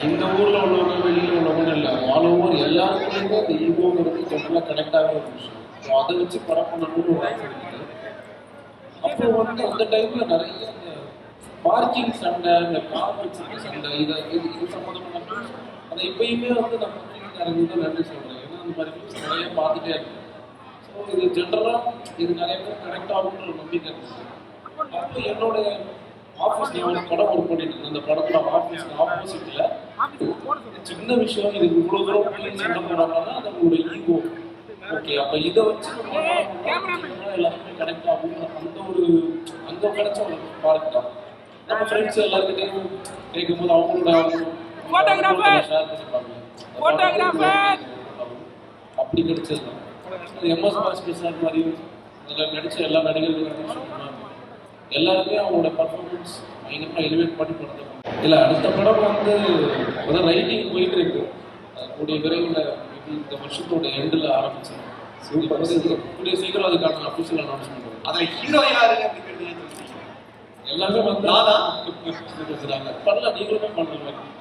இந்த ஊரில் உள்ளவங்க வெளியில் உள்ளவங்க இல்லை, ஆல் ஓவர் எல்லாருக்குமே அந்த ஈகோங்கிறது ஜென்ரலாக கனெக்ட் ஆகிற ஒரு விஷயம். ஸோ அதை வச்சு படம் பண்ணணும்னு ஒரு ஆசை இருக்குது. அப்போ அந்த டைமில் நிறைய இந்த பார்க்கிங் சண்டை, இந்த கார் வச்சுருக்க சண்டை, இது சம்மந்தமான அதை இப்பயுமே நான் பத்திரிக்கைக்காரங்க தான் நன்றி சொல்கிறேன். ஏன்னா அந்த மாதிரி நியூஸ் நிறைய பார்த்துட்டே இருக்கேன். ஸோ இது ஜென்ரலாக இது நிறைய பேர் கனெக்ட் ஆகுன்ற ஒரு நம்பிக்கை இருக்குது. அப்போ என்னோட ஆஃபீஸ் நான் படம் ஒர்க் பண்ணிட்டு இருந்தேன். அந்த படத்தோட ஆஃபீஸ் ஆப்போசிட்ல சின்ன விஷயம் இது இவ்வளோ தூரம் போய் சண்டை போடுறாங்கன்னா அது உங்களோட ஈகோ. ஓகே, அப்போ இதை வச்சு எல்லாருமே கனெக்ட் ஆகும். அந்த ஒரு அங்கே கிடைச்ச ஒரு ப்ராடக்ட் தான். நம்ம ஃப்ரெண்ட்ஸ் எல்லாருக்கிட்டையும் கேட்கும்போது அவங்களோட ஷேர் பண்ணிப்பாங்க. அப்படி கிடைச்சது தான். எம்எஸ் பாஸ்கர் சார் மாதிரியும் அதில் நடித்த எல்லா நடிகர்களும் எல்லாருமே அவங்களோட பர்ஃபார்மன்ஸ் பயங்கரமாக எலிவேட் பண்ணி பண்ணுறது. இல்லை, அடுத்த படம் அதான் ரைட்டிங் போயிட்டு இருக்கு. கூடிய விரைவில் இந்த வருஷத்தோட எண்டில் ஆரம்பிச்சேன். கூடிய சீக்கிரம் அதுக்கான அஃபிஷியல் அனௌன்ஸ்மெண்ட் வரும். அதில் ஹீரோ யாரு அப்படிங்கிறது எல்லாமே நானா பண்ணல, நீங்களுமே பண்ணுற மாதிரி.